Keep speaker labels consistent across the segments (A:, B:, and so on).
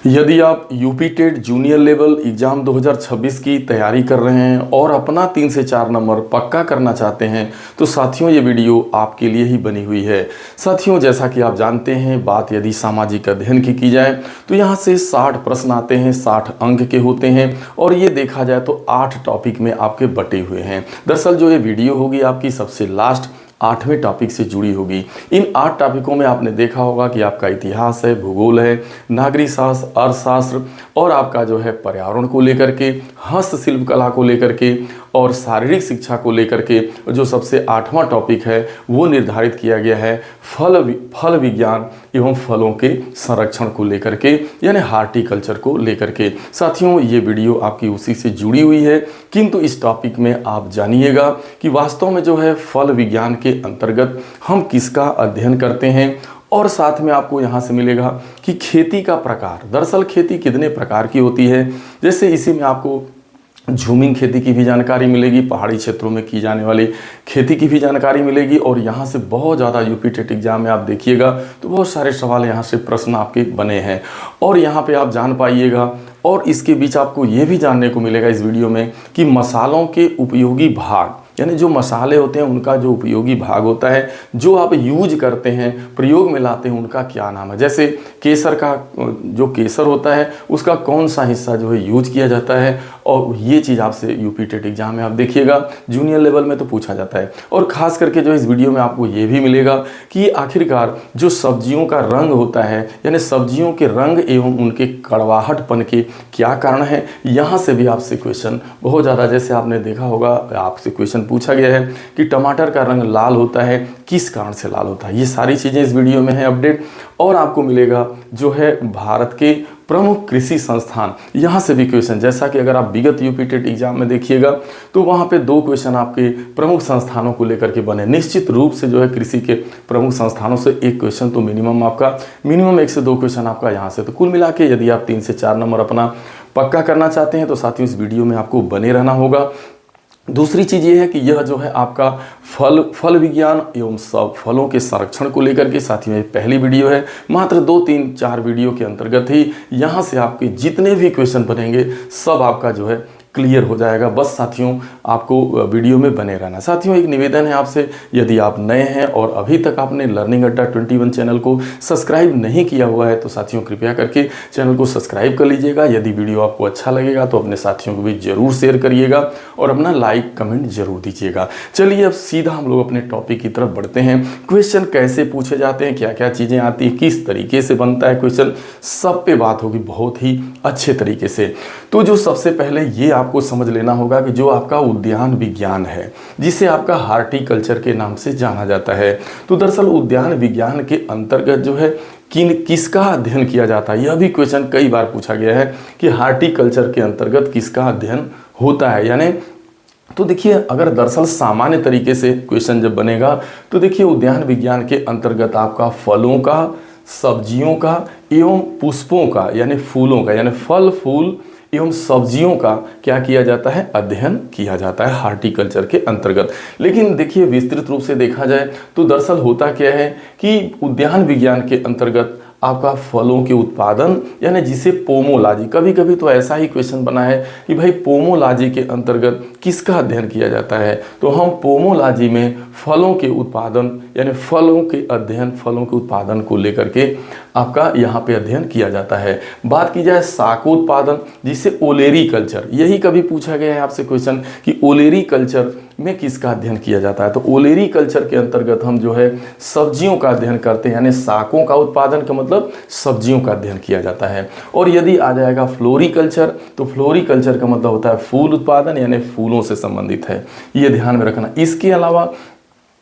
A: यदि आप UP TET junior level exam 2026 की तैयारी कर रहे हैं और अपना 3 से 4 नंबर पक्का करना चाहते हैं तो साथियों ये वीडियो आपके लिए ही बनी हुई है। साथियों जैसा कि आप जानते हैं, बात यदि सामाजिक अध्ययन की जाए तो यहाँ से 60 प्रश्न आते हैं, 60 अंक के होते हैं और ये देखा जाए तो 8 टॉपिक में आपके बटे हुए हैं। दरअसल जो ये वीडियो होगी आपकी सबसे लास्ट 8वें टॉपिक से जुड़ी होगी। इन 8 टॉपिकों में आपने देखा होगा कि आपका इतिहास है, भूगोल है, नागरिक शास्त्र, अर्थशास्त्र और आपका जो है पर्यावरण को लेकर के, हस्तशिल्प कला को लेकर के और शारीरिक शिक्षा को लेकर के जो सबसे 8वां टॉपिक है वो निर्धारित किया गया है फल विज्ञान एवं फलों के संरक्षण को लेकर के, यानी हार्टिकल्चर को लेकर के। साथियों ये वीडियो आपकी उसी से जुड़ी हुई है, किंतु इस टॉपिक में आप जानिएगा कि वास्तव में जो है फल विज्ञान के अंतर्गत हम किसका अध्ययन करते हैं और साथ में आपको यहाँ से मिलेगा कि खेती का प्रकार, दरअसल खेती कितने प्रकार की होती है। जैसे इसी में आपको झूमिंग खेती की भी जानकारी मिलेगी, पहाड़ी क्षेत्रों में की जाने वाली खेती की भी जानकारी मिलेगी और यहाँ से बहुत ज़्यादा यूपी टेट एग्जाम में आप देखिएगा तो बहुत सारे सवाल यहाँ से प्रश्न आपके बने हैं और यहाँ पे आप जान पाइएगा। और इसके बीच आपको ये भी जानने को मिलेगा इस वीडियो में कि मसालों के उपयोगी भाग, यानी जो मसाले होते हैं उनका जो उपयोगी भाग होता है, जो आप यूज करते हैं, प्रयोग में लाते हैं, उनका क्या नाम है। जैसे केसर का जो केसर होता है उसका कौन सा हिस्सा जो है यूज किया जाता है, और ये चीज़ आपसे यूपी टेट एग्जाम में आप देखिएगा, जूनियर लेवल में तो पूछा जाता है। और ख़ास करके जो इस वीडियो में आपको ये भी मिलेगा कि आखिरकार जो सब्जियों का रंग होता है, यानी सब्जियों के रंग एवं उनके कड़वाहटपन के क्या कारण है, यहाँ से भी आपसे क्वेश्चन बहुत ज़्यादा, जैसे आपने देखा होगा आपसे क्वेश्चन पूछा गया है कि टमाटर का रंग लाल होता है, किस कारण से लाल होता है। ये सारी चीज़ें इस वीडियो में है अपडेट। और आपको मिलेगा जो है भारत के प्रमुख कृषि संस्थान, यहाँ से भी क्वेश्चन, जैसा कि अगर आप विगत यूपी टेट एग्जाम में देखिएगा तो वहाँ पे 2 क्वेश्चन आपके प्रमुख संस्थानों को लेकर के बने। निश्चित रूप से जो है कृषि के प्रमुख संस्थानों से 1 क्वेश्चन तो मिनिमम 1 से 2 क्वेश्चन आपका यहाँ से। तो कुल मिला के यदि आप 3 से 4 नंबर अपना पक्का करना चाहते हैं तो साथियों इस वीडियो में आपको बने रहना होगा। दूसरी चीज़ ये है कि यह जो है आपका फल विज्ञान एवं सब फलों के संरक्षण को लेकर के, साथियों ये पहली वीडियो है। मात्र 2, 3, 4 वीडियो के अंतर्गत ही यहाँ से आपके जितने भी क्वेश्चन बनेंगे सब आपका जो है क्लियर हो जाएगा। बस साथियों आपको वीडियो में बने रहना। साथियों एक निवेदन है आपसे, यदि आप नए हैं और अभी तक आपने लर्निंग अड्डा 21 चैनल को सब्सक्राइब नहीं किया हुआ है तो साथियों कृपया करके चैनल को सब्सक्राइब कर लीजिएगा। यदि वीडियो आपको अच्छा लगेगा तो अपने साथियों को भी जरूर शेयर करिएगा और अपना लाइक कमेंट जरूर दीजिएगा। चलिए अब सीधा हम लोग अपने टॉपिक की तरफ बढ़ते हैं। क्वेश्चन कैसे पूछे जाते हैं, क्या क्या चीज़ें आती हैं, किस तरीके से बनता है क्वेश्चन, सब पे बात होगी बहुत ही अच्छे तरीके से। तो जो सबसे पहले ये आपको समझ लेना होगा कि जो आपका उद्यान विज्ञान है, जिसे आपका हार्टिकल्चर के नाम से जाना जाता है, तो दरअसल उद्यान विज्ञान के अंतर्गत जो है किसका अध्ययन किया जाता है। यह भी क्वेश्चन कई बार पूछा गया है कि हार्टिकल्चर के अंतर्गत किसका अध्ययन होता है। यानी तो देखिए, अगर दरअसल सामान्य तरीके से क्वेश्चन जब बनेगा तो देखिए उद्यान विज्ञान के अंतर्गत आपका फलों का, सब्जियों का एवं पुष्पों का, यानी फूलों का, यानी फल फूल एवं सब्जियों का क्या किया जाता है, अध्ययन किया जाता है हार्टिकल्चर के अंतर्गत। लेकिन देखिए विस्तृत रूप से देखा जाए तो दरअसल होता क्या है कि उद्यान विज्ञान के अंतर्गत आपका फलों के उत्पादन, यानी जिसे पोमोलॉजी, कभी कभी तो ऐसा ही क्वेश्चन बना है कि भाई पोमोलॉजी के अंतर्गत किसका अध्ययन किया जाता है, तो हम पोमोलॉजी में फलों के उत्पादन, यानी फलों के अध्ययन, फलों के उत्पादन को लेकर के आपका यहाँ पे अध्ययन किया जाता है। बात की जाए शाकोत्पादन, जिसे ओलेरी कल्चर, यही कभी पूछा गया है आपसे क्वेश्चन कि ओलेरी कल्चर में किसका अध्ययन किया जाता है, तो ओलेरी कल्चर के अंतर्गत हम जो है सब्जियों का अध्ययन करते हैं, यानी शाकों का उत्पादन का मतलब सब्जियों का अध्ययन किया जाता है। और यदि आ जाएगा फ्लोरिकल्चर, तो फ्लोरिकल्चर का मतलब होता है फूल उत्पादन, यानी फूलों से संबंधित है, ये ध्यान में रखना। इसके अलावा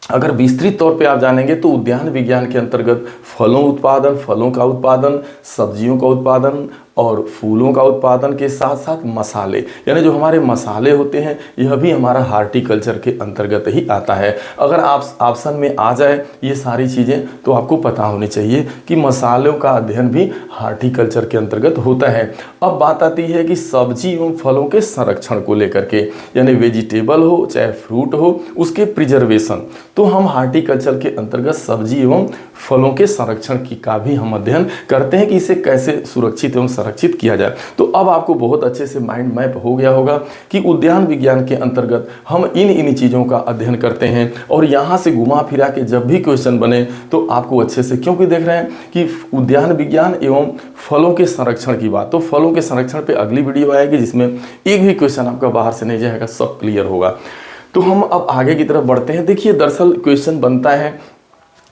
A: अगर विस्तृत तौर पे आप जानेंगे तो उद्यान विज्ञान के अंतर्गत फलों उत्पादन, फलों का उत्पादन, सब्जियों का उत्पादन और फूलों का उत्पादन के साथ साथ मसाले, यानी जो हमारे मसाले होते हैं, यह भी हमारा हार्टिकल्चर के अंतर्गत ही आता है। अगर आप ऑप्शन में आ जाए ये सारी चीज़ें तो आपको पता होनी चाहिए कि मसालों का अध्ययन भी हार्टिकल्चर के अंतर्गत होता है। अब बात आती है कि सब्जी एवं फलों के संरक्षण को लेकर के, यानी वेजिटेबल हो चाहे फ्रूट हो, उसके प्रिजर्वेशन, तो हम हार्टिकल्चर के अंतर्गत सब्जी एवं फलों के संरक्षण की का भी हम अध्ययन करते हैं कि इसे कैसे सुरक्षित एवं संरक्षित किया जाए। तो अब आपको बहुत अच्छे से माइंड मैप हो गया होगा कि उद्यान विज्ञान के अंतर्गत हम इन चीज़ों का अध्ययन करते हैं और यहाँ से घुमा फिरा के जब भी क्वेश्चन बने तो आपको अच्छे से, क्योंकि देख रहे हैं कि उद्यान विज्ञान एवं फलों के संरक्षण की बात, तो फलों के संरक्षण पे अगली वीडियो आएगी जिसमें एक भी क्वेश्चन आपका बाहर से नहीं जाएगा, सब क्लियर होगा। तो हम अब आगे की तरफ बढ़ते हैं। देखिए दरअसल क्वेश्चन बनता है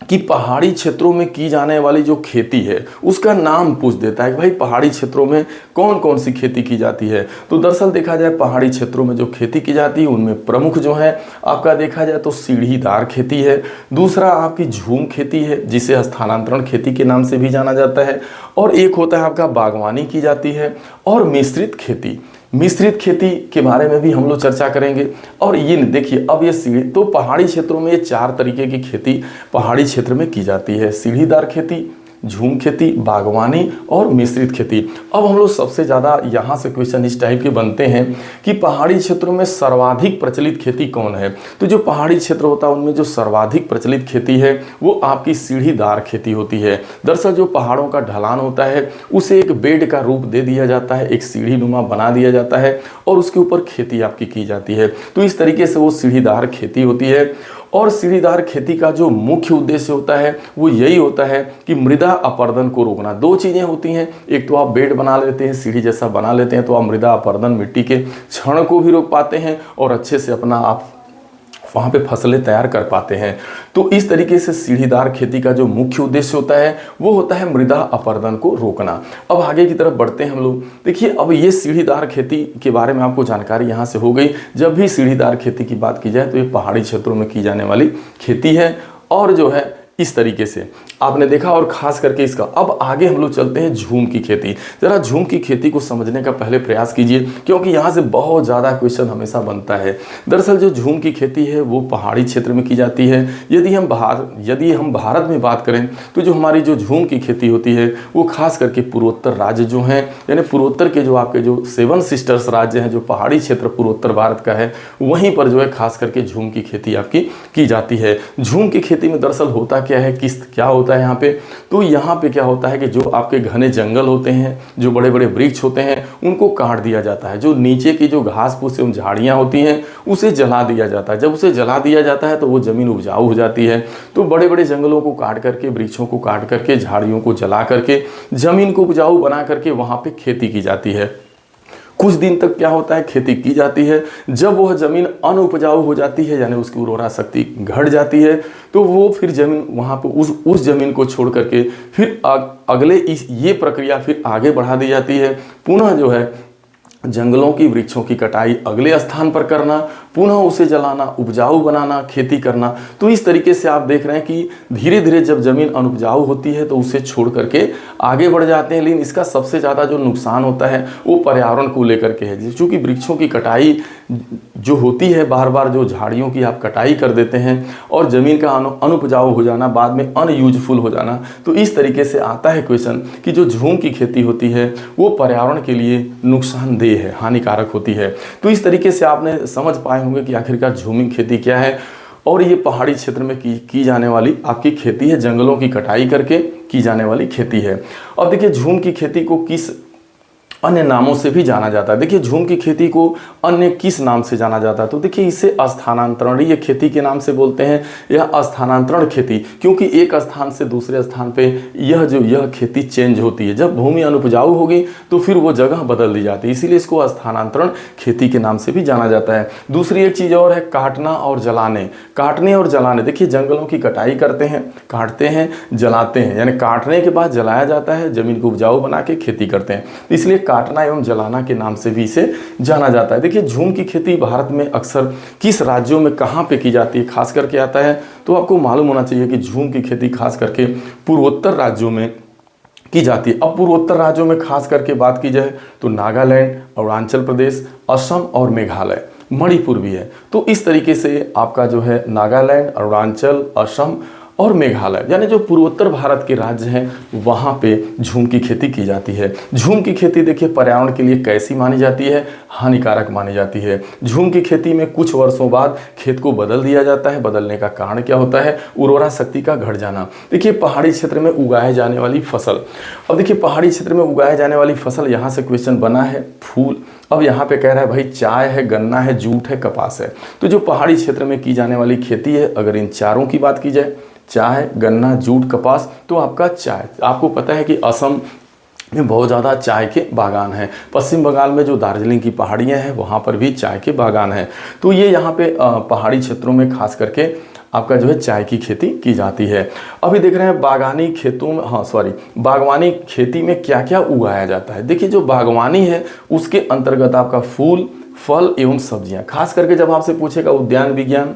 A: कि पहाड़ी क्षेत्रों में की जाने वाली जो खेती है उसका नाम पूछ देता है कि भाई पहाड़ी क्षेत्रों में कौन कौन सी खेती की जाती है। तो दरअसल देखा जाए पहाड़ी क्षेत्रों में जो खेती की जाती है उनमें प्रमुख जो है आपका देखा जाए तो सीढ़ीदार खेती है, दूसरा आपकी झूम खेती है जिसे स्थानांतरण खेती के नाम से भी जाना जाता है, और एक होता है आपका बागवानी की जाती है, और मिश्रित खेती। मिश्रित खेती के बारे में भी हम लोग चर्चा करेंगे। और ये देखिए अब ये सीढ़ी, तो पहाड़ी क्षेत्रों में ये 4 तरीके की खेती पहाड़ी क्षेत्र में की जाती है, सीढ़ीदार खेती, झूम खेती, बागवानी और मिश्रित खेती। अब हम लोग सबसे ज़्यादा यहाँ से क्वेश्चन इस टाइप के बनते हैं कि पहाड़ी क्षेत्रों में सर्वाधिक प्रचलित खेती कौन है। तो जो पहाड़ी क्षेत्र होता है उनमें जो सर्वाधिक प्रचलित खेती है वो आपकी सीढ़ीदार खेती होती है। दरअसल जो पहाड़ों का ढलान होता है उसे एक बेड का रूप दे दिया जाता है, एक सीढ़ी नुमा बना दिया जाता है और उसके ऊपर खेती आपकी की जाती है। तो इस तरीके से वो सीढ़ीदार खेती होती है। और सीढ़ीदार खेती का जो मुख्य उद्देश्य होता है वो यही होता है कि मृदा अपरदन को रोकना। 2 चीज़ें होती हैं, एक तो आप बेड बना लेते हैं, सीढ़ी जैसा बना लेते हैं तो आप मृदा अपरदन मिट्टी के क्षरण को भी रोक पाते हैं और अच्छे से अपना आप वहाँ पे फसलें तैयार कर पाते हैं। तो इस तरीके से सीढ़ीदार खेती का जो मुख्य उद्देश्य होता है वो होता है मृदा अपरदन को रोकना। अब आगे की तरफ बढ़ते हैं हम लोग। देखिए अब ये सीढ़ीदार खेती के बारे में आपको जानकारी यहाँ से हो गई। जब भी सीढ़ीदार खेती की बात की जाए तो ये पहाड़ी क्षेत्रों में की जाने वाली खेती है और जो है इस तरीके से आपने देखा, और खास करके इसका। अब आगे हम लोग चलते हैं झूम की खेती। जरा झूम की खेती को समझने का पहले प्रयास कीजिए क्योंकि यहाँ से बहुत ज़्यादा क्वेश्चन हमेशा बनता है। दरअसल जो झूम की खेती है वो पहाड़ी क्षेत्र में की जाती है। यदि हम भारत में बात करें तो जो हमारी जो झूम की खेती होती है वो खास करके पूर्वोत्तर राज्य जो हैं, यानी पूर्वोत्तर के जो आपके जो 7 सिस्टर्स राज्य हैं, जो पहाड़ी क्षेत्र पूर्वोत्तर भारत का है, वहीं पर जो है खास करके झूम की खेती आपकी की जाती है। झूम की खेती में दरअसल होता क्या है, क्या होता है यहाँ पे, तो यहाँ पे क्या होता है कि जो आपके घने जंगल होते हैं, जो बड़े बड़े वृक्ष होते हैं, उनको काट दिया जाता है। जो नीचे की जो घास फूस एवं झाड़ियाँ होती हैं उसे जला दिया जाता है। जब उसे जला दिया जाता है तो वो ज़मीन उपजाऊ हो जाती है। तो बड़े बड़े जंगलों को काट करके, वृक्षों को काट करके, झाड़ियों को जला करके ज़मीन को उपजाऊ बना करके वहाँ पर खेती की जाती है। कुछ दिन तक क्या होता है, खेती की जाती है। जब वह ज़मीन अनउपजाऊ हो जाती है यानी उसकी उर्वरा शक्ति घट जाती है तो वो फिर ज़मीन वहाँ पर उस ज़मीन को छोड़ करके फिर अगले ये प्रक्रिया फिर आगे बढ़ा दी जाती है। पुनः जो है जंगलों की, वृक्षों की कटाई अगले स्थान पर करना, पुनः उसे जलाना, उपजाऊ बनाना, खेती करना। तो इस तरीके से आप देख रहे हैं कि धीरे धीरे जब ज़मीन अनुपजाऊ होती है तो उसे छोड़ करके आगे बढ़ जाते हैं। लेकिन इसका सबसे ज़्यादा जो नुकसान होता है वो पर्यावरण को लेकर के है। चूँकि वृक्षों की कटाई जो होती है, बार बार जो झाड़ियों की आप कटाई कर देते हैं और ज़मीन का अनुपजाऊ हो जाना, बाद में अनयूजफुल हो जाना, तो इस तरीके से आता है क्वेश्चन कि जो झूम की खेती होती है वो पर्यावरण के लिए नुकसानदेह है, हानिकारक होती है। तो इस तरीके से आपने समझ पाए होंगे कि आखिरकार झूमिंग खेती क्या है। और ये पहाड़ी क्षेत्र में की जाने वाली आपकी खेती है, जंगलों की कटाई करके की जाने वाली खेती है। अब देखिए झूम की खेती को किस अन्य नामों से भी जाना जाता है। देखिए झूम की खेती को अन्य किस नाम से जाना जाता है, तो देखिए इसे स्थानांतरणीय खेती के नाम से बोलते हैं या स्थानांतरण खेती, क्योंकि एक स्थान से दूसरे स्थान पे यह खेती चेंज होती है। जब भूमि अनुपजाऊ होगी तो फिर वो जगह बदल दी जाती है, इसीलिए इसको स्थानांतरण खेती के नाम से भी जाना जाता है। दूसरी एक चीज़ और है काटना और जलाने। काटने और जलाने, देखिए जंगलों की कटाई करते हैं, काटते हैं, जलाते हैं, यानी काटने के बाद जलाया जाता है, जमीन को उपजाऊ बना के खेती करते हैं, इसलिए काटना एवं जलाना के नाम से भी इसे जाना जाता है। देखिए झूम की खेती भारत में अक्सर किस राज्यों में कहाँ पे की जाती है खास करके आता है, तो आपको मालूम होना चाहिए कि झूम की खेती खास करके पूर्वोत्तर राज्यों में की जाती है। अब पूर्वोत्तर राज्यों में खास करके बात की जाए तो नागालैंड, अरुणाचल प्रदेश, असम और मेघालय, मणिपुर भी है। तो इस तरीके से आपका जो है नागालैंड, अरुणाचल, असम और मेघालय, यानी जो पूर्वोत्तर भारत के राज्य हैं वहाँ पे झूम की खेती की जाती है। झूम की खेती देखिए पर्यावरण के लिए कैसी मानी जाती है, हानिकारक मानी जाती है। झूम की खेती में कुछ वर्षों बाद खेत को बदल दिया जाता है। बदलने का कारण क्या होता है, उर्वरा शक्ति का घट जाना। देखिए पहाड़ी क्षेत्र में उगाए जाने वाली फसल, अब देखिए पहाड़ी क्षेत्र में उगाए जाने वाली फसल, यहाँ से क्वेश्चन बना है फूल। अब यहाँ पे कह रहा है भाई चाय है, गन्ना है, जूट है, कपास है। तो जो पहाड़ी क्षेत्र में की जाने वाली खेती है, अगर इन चारों की बात की जाए, चाय, गन्ना, जूट, कपास, तो आपका चाय, आपको पता है कि असम में बहुत ज़्यादा चाय के बागान हैं। पश्चिम बंगाल में जो दार्जिलिंग की पहाड़ियाँ हैं वहाँ पर भी चाय के बागान हैं। तो ये यहाँ पे पहाड़ी क्षेत्रों में खास करके आपका जो है चाय की खेती की जाती है। अभी देख रहे हैं बागानी खेतों में, बागवानी खेती में क्या क्या उगाया जाता है। देखिए जो बागवानी है उसके अंतर्गत आपका फूल, फल एवं सब्जियां, खास करके जब आपसे पूछेगा उद्यान विज्ञान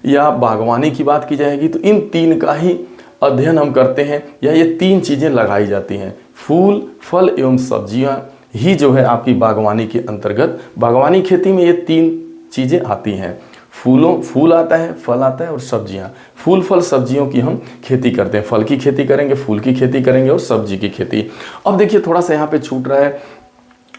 A: या बागवानी की बात की जाएगी तो इन तीन का ही अध्ययन हम करते हैं, या ये तीन चीज़ें लगाई जाती हैं, फूल, फल एवं सब्जियां ही जो है आपकी बागवानी के अंतर्गत, बागवानी खेती में ये तीन चीज़ें आती हैं। फूल आता है, फल आता है और सब्जियां। फूल, फल, सब्जियों की हम खेती करते हैं। फल की खेती करेंगे, फूल की खेती करेंगे और सब्जी की खेती। अब देखिए थोड़ा सा यहाँ पे छूट रहा है,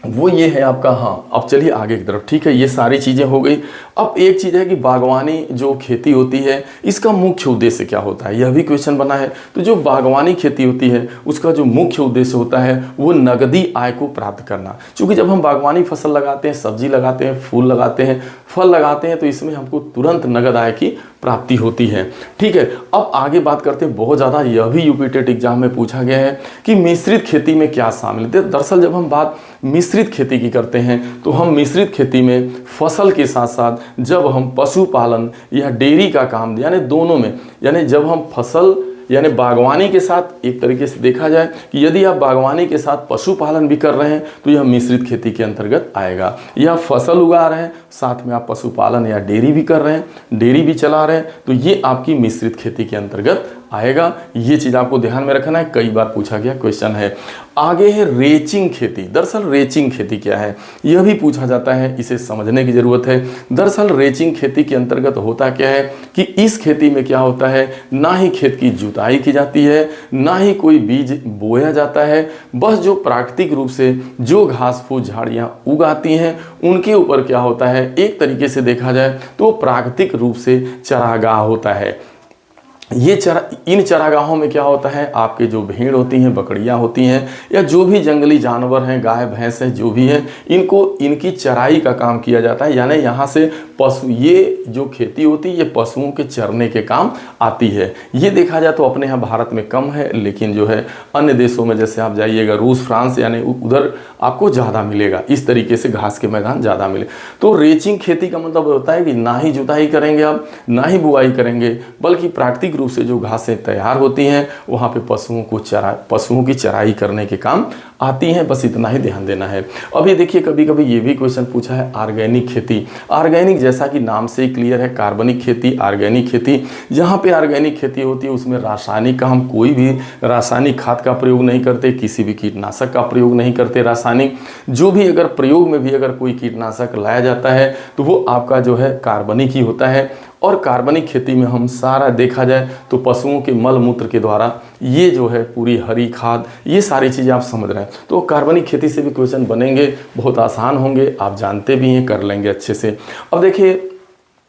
A: वो ये है आपका, हाँ अब चलिए आगे की तरफ। ठीक है, ये सारी चीज़ें हो गई। अब एक चीज़ है कि बागवानी जो खेती होती है इसका मुख्य उद्देश्य क्या होता है, यह भी क्वेश्चन बना है। तो जो बागवानी खेती होती है उसका जो मुख्य उद्देश्य होता है वो नगदी आय को प्राप्त करना। क्योंकि जब हम बागवानी फसल लगाते हैं, सब्जी लगाते हैं, फूल लगाते हैं, फल लगाते हैं, तो इसमें हमको तुरंत नगद आय की प्राप्ति होती है। ठीक है, अब आगे बात करते हैं। बहुत ज़्यादा यह भी यूपी टेट एग्जाम में पूछा गया है कि मिश्रित खेती में क्या शामिल है। दरअसल जब हम बात मिश्रित खेती की करते हैं तो हम मिश्रित खेती में फसल के साथ साथ जब हम पशुपालन या डेयरी का काम, यानी दोनों में, यानी जब हम फसल यानी बागवानी के साथ एक तरीके से देखा जाए कि यदि आप बागवानी के साथ पशुपालन भी कर रहे हैं तो यह मिश्रित खेती के अंतर्गत आएगा। या फसल उगा रहे हैं साथ में आप पशुपालन या डेयरी भी कर रहे हैं, डेयरी भी चला रहे हैं, तो ये आपकी मिश्रित खेती के अंतर्गत आएगा। ये चीज़ आपको ध्यान में रखना है, कई बार पूछा गया क्वेश्चन है। आगे है रेचिंग खेती। दरअसल रेचिंग खेती क्या है यह भी पूछा जाता है, इसे समझने की ज़रूरत है। दरअसल रेचिंग खेती के अंतर्गत होता क्या है कि इस खेती में क्या होता है, ना ही खेत की जुताई की जाती है, ना ही कोई बीज बोया जाता है, बस जो प्राकृतिक रूप से जो घास फूस झाड़ियाँ उगाती हैं उनके ऊपर क्या होता है, एक तरीके से देखा जाए तो प्राकृतिक रूप से चरागाह होता है। इन चरागाहों में क्या होता है, आपके जो भेड़ होती हैं, बकरियां होती हैं, या जो भी जंगली जानवर हैं, गाय भैंस हैं, जो भी हैं, इनकी चराई का काम किया जाता है। यानी यहाँ से पशु, ये जो खेती होती है ये पशुओं के चरने के काम आती है। ये देखा जाए तो अपने यहाँ भारत में कम है, लेकिन जो है अन्य देशों में जैसे आप जाइएगा रूस, फ्रांस, यानी उधर आपको ज़्यादा मिलेगा, इस तरीके से घास के मैदान ज़्यादा मिले। तो रेचिंग खेती का मतलब होता है कि ना ही जुताई करेंगे आप, ना ही बुआई करेंगे, बल्कि प्राकृतिक रूप से जो घासें तैयार होती हैं वहाँ पे पशुओं की चराई करने के काम आती हैं। बस इतना ही ध्यान देना है। अब ये देखिए कभी कभी ये भी क्वेश्चन पूछा है ऑर्गेनिक खेती। ऑर्गेनिक जैसा कि नाम से ही क्लियर है, कार्बनिक खेती, ऑर्गेनिक खेती। जहाँ पे ऑर्गेनिक खेती होती है उसमें रासायनिक का, हम कोई भी रासायनिक खाद का प्रयोग नहीं करते, किसी भी कीटनाशक का प्रयोग नहीं करते। रासायनिक जो भी अगर प्रयोग में भी अगर कोई कीटनाशक लाया जाता है तो वो आपका जो है कार्बनिक ही होता है। और कार्बनिक खेती में हम सारा देखा जाए तो पशुओं के मल मूत्र के द्वारा ये जो है पूरी हरी खाद, ये सारी चीज़ें आप समझ रहे हैं। तो कार्बनिक खेती से भी क्वेश्चन बनेंगे, बहुत आसान होंगे, आप जानते भी हैं, कर लेंगे अच्छे से। अब देखिए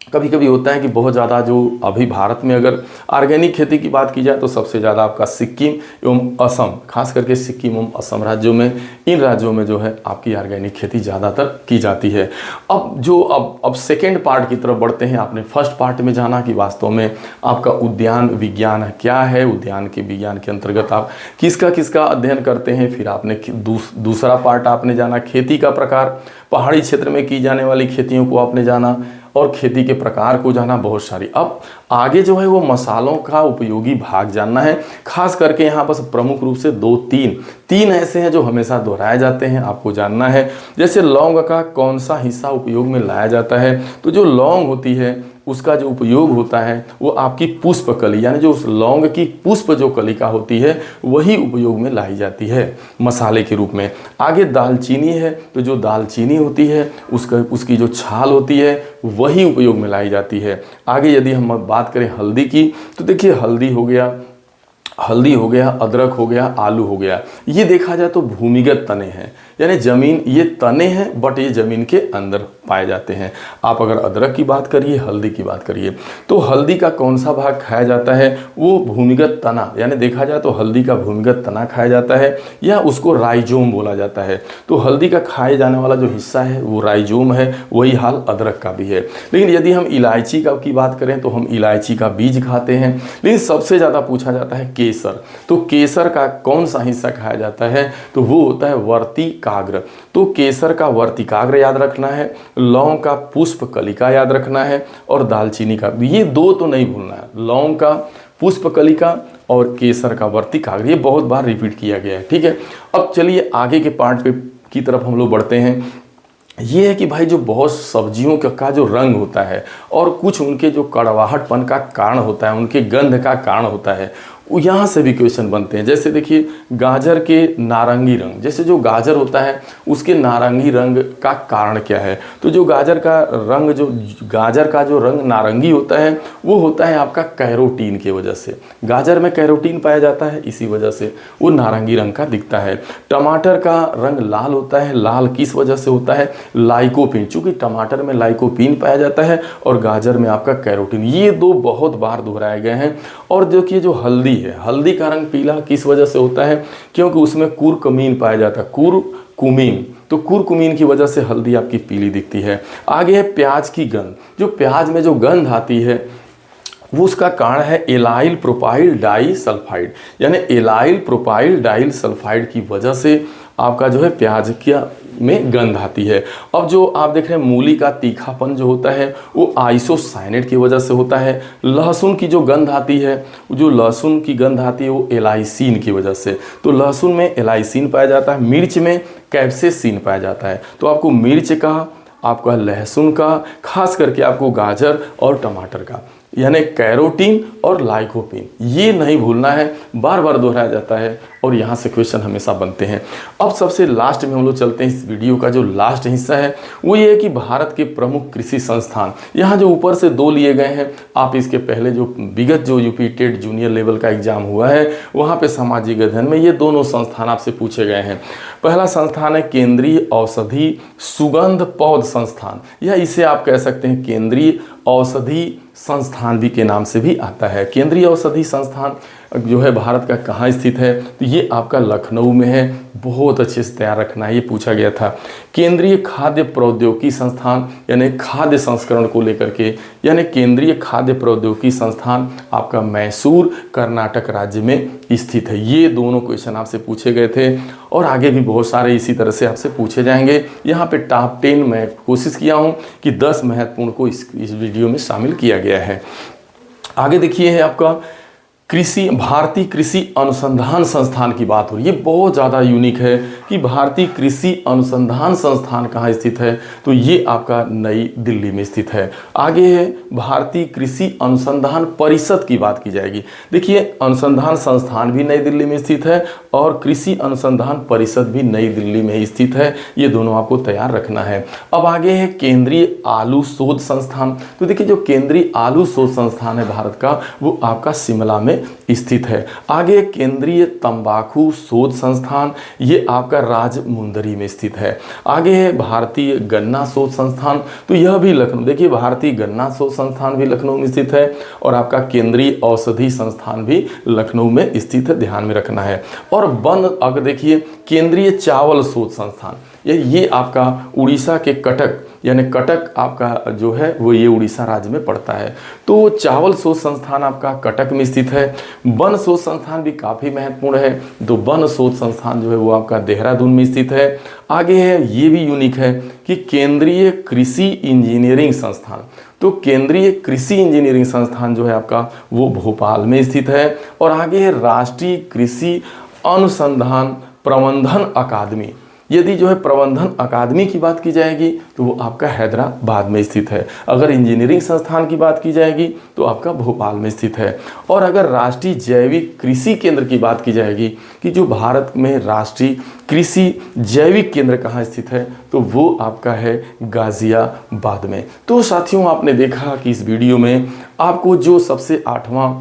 A: कभी कभी होता है कि बहुत ज़्यादा जो अभी भारत में अगर ऑर्गेनिक खेती की बात की जाए तो सबसे ज़्यादा आपका सिक्किम एवं असम, खास करके सिक्किम एवं असम राज्यों में, इन राज्यों में जो है आपकी ऑर्गेनिक खेती ज़्यादातर की जाती है। अब सेकेंड पार्ट की तरफ बढ़ते हैं। आपने फर्स्ट पार्ट में जाना कि वास्तव में आपका उद्यान विज्ञान क्या है, उद्यान के विज्ञान के अंतर्गत आप किसका किसका अध्ययन करते हैं। फिर आपने दूसरा पार्ट आपने जाना खेती का प्रकार, पहाड़ी क्षेत्र में की जाने वाली खेतियों को आपने जाना और खेती के प्रकार को जाना, बहुत सारी। अब आगे जो है वो मसालों का उपयोगी भाग जानना है। खास करके यहाँ बस प्रमुख रूप से तीन ऐसे हैं जो हमेशा दोहराए जाते हैं, आपको जानना है। जैसे लौंग का कौन सा हिस्सा उपयोग में लाया जाता है, तो जो लौंग होती है उसका जो उपयोग होता है वो आपकी पुष्प कली यानी जो उस लौंग की पुष्प जो कलिका होती है वही उपयोग में लाई जाती है मसाले के रूप में। आगे दालचीनी है, तो जो दालचीनी होती है उसकी जो छाल होती है वही उपयोग में लाई जाती है। आगे यदि हम बात करें हल्दी की, तो देखिए हल्दी हो गया, अदरक हो गया, आलू हो गया, ये देखा जाए तो भूमिगत तने हैं, यानी जमीन, ये तने हैं बट ये जमीन के अंदर पाए जाते हैं। आप अगर अदरक की बात करिए, हल्दी की बात करिए, तो हल्दी का कौन सा भाग खाया जाता है, वो भूमिगत तना, यानी देखा जाए तो हल्दी का भूमिगत तना खाया जाता है या उसको राइजोम बोला जाता है। तो हल्दी का खाए जाने वाला जो हिस्सा है वो राइजोम है, वही हाल अदरक का भी है। लेकिन यदि हम इलायची का की बात करें तो हम इलायची का बीज खाते हैं। लेकिन सबसे ज़्यादा पूछा जाता है केसर, तो केसर का कौन सा हिस्सा खाया जाता है, तो वो होता है वर्तिकाग्र। तो केसर का वर्तिकाग्र याद रखना है, लौंग का पुष्प कलिका याद रखना है और दालचीनी का, ये दो तो नहीं भूलना है, लौंग का पुष्प कलिका और केसर का वर्तिकाग्र, ये बहुत बार रिपीट किया गया है। ठीक है, अब चलिए आगे के पार्ट पे की तरफ हम लोग बढ़ते हैं। ये है कि भाई जो बहुत सब्जियों का जो रंग होता है और कुछ उनके जो कड़वाहटपन का कारण होता है, उनके गंध का कारण होता है, यहाँ से भी क्वेश्चन बनते हैं। जैसे देखिए गाजर के नारंगी रंग, जैसे जो गाजर होता है उसके नारंगी रंग का कारण क्या है, तो जो गाजर का जो रंग नारंगी होता है वो होता है आपका कैरोटीन की वजह से। गाजर में कैरोटीन पाया जाता है, इसी वजह से वो नारंगी रंग का दिखता है। टमाटर का रंग लाल होता है, लाल किस वजह से होता है, लाइकोपीन, चूंकि टमाटर में लाइकोपीन पाया जाता है और गाजर में आपका कैरोटीन, ये दो बहुत बार दोहराए गए हैं। और देखिए जो हल्दी है, हल्दी का रंग पीला किस वजह से होता है, क्योंकि उसमें कुरकुमीन पाया जाता है, कुरकुमीन, तो कुरकुमीन की वजह से हल्दी आपकी पीली दिखती है। आगे है प्याज की गंध, जो प्याज में जो गंध आती है वो उसका कारण है एलाइल प्रोपाइल डाई सल्फाइड, यानी एलाइल प्रोपाइल डाई सल्फाइड की वजह से आपका जो है प्याज में गंध आती है। अब जो आप देख रहे हैं मूली का तीखापन जो होता है वो आइसोसाइनेट की वजह से होता है। लहसुन की जो गंध आती है, वो एलाइसिन की वजह से, तो लहसुन में एलाइसिन पाया जाता है। मिर्च में कैप्सेसिन पाया जाता है। तो आपको मिर्च का, आपका लहसुन का, खास करके आपको गाजर और टमाटर का, यानी कैरोटीन और लाइकोपीन, ये नहीं भूलना है, बार बार दोहराया जाता है और यहाँ से क्वेश्चन हमेशा बनते हैं। अब सबसे लास्ट में हम लोग चलते हैं, इस वीडियो का जो लास्ट हिस्सा है वो ये है कि भारत के प्रमुख कृषि संस्थान, यहाँ जो ऊपर से दो लिए गए हैं, आप इसके पहले जो विगत जो यूपी टेट जूनियर लेवल का एग्जाम हुआ है वहाँ पे सामाजिक अध्ययन में ये दोनों संस्थान आपसे पूछे गए हैं। पहला संस्थान है केंद्रीय औषधि सुगंध पौध संस्थान, या इसे आप कह सकते हैं केंद्रीय औषधि संस्थान भी के नाम से भी आता है। केंद्रीय औषधि संस्थान जो है भारत का कहाँ स्थित है, तो ये आपका लखनऊ में है, बहुत अच्छे से तैयार रखना है, ये पूछा गया था। केंद्रीय खाद्य प्रौद्योगिकी संस्थान, यानी खाद्य संस्करण को लेकर के, यानी केंद्रीय खाद्य प्रौद्योगिकी संस्थान आपका मैसूर कर्नाटक राज्य में स्थित है। ये दोनों क्वेश्चन आपसे पूछे गए थे और आगे भी बहुत सारे इसी तरह से आपसे पूछे जाएंगे। यहाँ पे टॉप 10 मैं कोशिश किया हूँ कि 10 महत्वपूर्ण को इस वीडियो में शामिल किया गया है। आगे देखिए है आपका भारतीय कृषि अनुसंधान संस्थान की बात हो रही है। ये बहुत ज़्यादा यूनिक है कि भारतीय कृषि अनुसंधान संस्थान कहाँ स्थित है, तो ये आपका नई दिल्ली में स्थित है। आगे है भारतीय कृषि अनुसंधान परिषद की बात की जाएगी। देखिए अनुसंधान संस्थान भी नई दिल्ली में स्थित है और कृषि अनुसंधान परिषद भी नई दिल्ली में स्थित है, ये दोनों आपको तैयार रखना है। अब आगे है केंद्रीय आलू शोध संस्थान। तो देखिए जो केंद्रीय आलू शोध संस्थान है भारत का, वो आपका शिमला में स्थित है। आगे केंद्रीय तंबाकू शोध संस्थान, ये आपका राजमुंदरी में स्थित है। आगे है भारतीय गन्ना शोध संस्थान, तो यह भी लखनऊ, देखिए भारतीय गन्ना शोध संस्थान भी लखनऊ में स्थित है और आपका केंद्रीय औषधि संस्थान भी लखनऊ में स्थित है, ध्यान में रखना है। और अगर देखिए केंद्रीय चावल शोध संस्थान, ये आपका उड़ीसा के कटक, यानी कटक आपका जो है वो ये उड़ीसा राज्य में पड़ता है, तो चावल शोध संस्थान आपका कटक में स्थित है। वन शोध संस्थान भी काफ़ी महत्वपूर्ण है, तो वन शोध संस्थान जो है वो आपका देहरादून में स्थित है। आगे है, ये भी यूनिक है कि केंद्रीय कृषि इंजीनियरिंग संस्थान, तो केंद्रीय कृषि इंजीनियरिंग संस्थान जो है आपका वो भोपाल में स्थित है। और आगे है राष्ट्रीय कृषि अनुसंधान प्रबंधन अकादमी, यदि जो है प्रबंधन अकादमी की बात की जाएगी तो वो आपका हैदराबाद में स्थित है। अगर इंजीनियरिंग संस्थान की बात की जाएगी तो आपका भोपाल में स्थित है। और अगर राष्ट्रीय जैविक कृषि केंद्र की बात की जाएगी कि जो भारत में राष्ट्रीय कृषि जैविक केंद्र कहाँ स्थित है, तो वो आपका है गाजियाबाद में। तो साथियों, आपने देखा कि इस वीडियो में आपको जो सबसे 8वां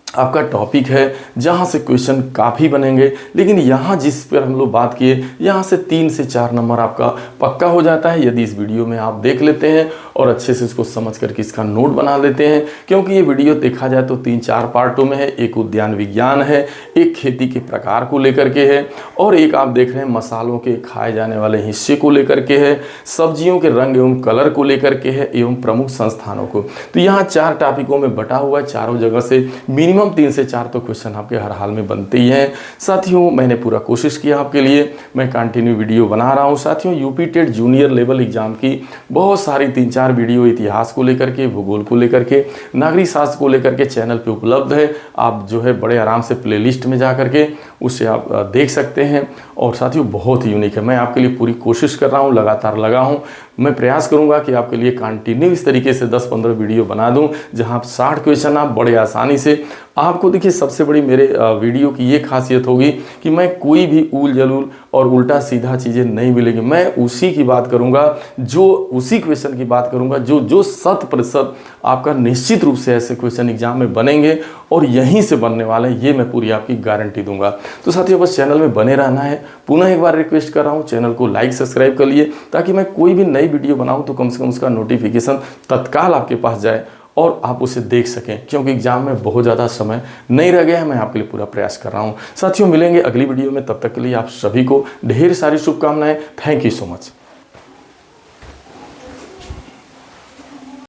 A: आपका टॉपिक है जहाँ से क्वेश्चन काफ़ी बनेंगे, लेकिन यहाँ जिस पर हम लोग बात किए यहाँ से 3 से 4 नंबर आपका पक्का हो जाता है यदि इस वीडियो में आप देख लेते हैं और अच्छे से इसको समझ करके इसका नोट बना लेते हैं। क्योंकि ये वीडियो देखा जाए तो 3-4 पार्टों में है। एक उद्यान विज्ञान है, एक खेती के प्रकार को लेकर के है, और एक आप देख रहे हैं मसालों के खाए जाने वाले हिस्से को लेकर के है, सब्जियों के रंग एवं कलर को लेकर के है, एवं प्रमुख संस्थानों को। तो यहाँ 4 टॉपिकों में बटा हुआ है। चारों जगह से मिनिमम 3 से 4 तो क्वेश्चन आपके हर हाल में बनते ही हैं। साथियों, मैंने पूरा कोशिश किया आपके लिए, मैं कंटिन्यू वीडियो बना रहा हूं। साथियों, UP TET junior level exam की बहुत सारी 3-4 वीडियो इतिहास को लेकर के, भूगोल को लेकर के, नागरिक शास्त्र को लेकर के चैनल पे उपलब्ध है। आप जो है बड़े आराम से प्लेलिस्ट में जा करके उससे आप देख सकते हैं। और साथियों, बहुत ही यूनिक है। मैं आपके लिए पूरी कोशिश कर रहा हूँ, लगातार लगा हूँ। मैं प्रयास करूंगा कि आपके लिए कंटिन्यू इस तरीके से 10-15 वीडियो बना दूं जहां 60 क्वेश्चन आप बड़े आसानी से आपको। देखिए, सबसे बड़ी मेरे वीडियो की ये खासियत होगी कि मैं कोई भी ऊल जलूल और उल्टा सीधा चीज़ें नहीं मिलेगी। मैं उसी की बात करूंगा, जो उसी क्वेश्चन की बात करूंगा जो 100% आपका निश्चित रूप से ऐसे क्वेश्चन एग्जाम में बनेंगे और यहीं से बनने वाले हैं, ये मैं पूरी आपकी गारंटी दूंगा। तो साथियों, बस चैनल में बने रहना है। पुनः एक बार रिक्वेस्ट कर रहा हूँ, चैनल को लाइक सब्सक्राइब कर लिए ताकि मैं कोई भी नई वीडियो बनाऊं तो कम से कम उसका नोटिफिकेशन तत्काल आपके पास जाए और आप उसे देख सकें। क्योंकि एग्जाम में बहुत ज़्यादा समय नहीं रह गया है, मैं आपके लिए पूरा प्रयास कर रहा हूँ। साथियों, मिलेंगे अगली वीडियो में, तब तक के लिए आप सभी को ढेर सारी शुभकामनाएं। Thank you so much.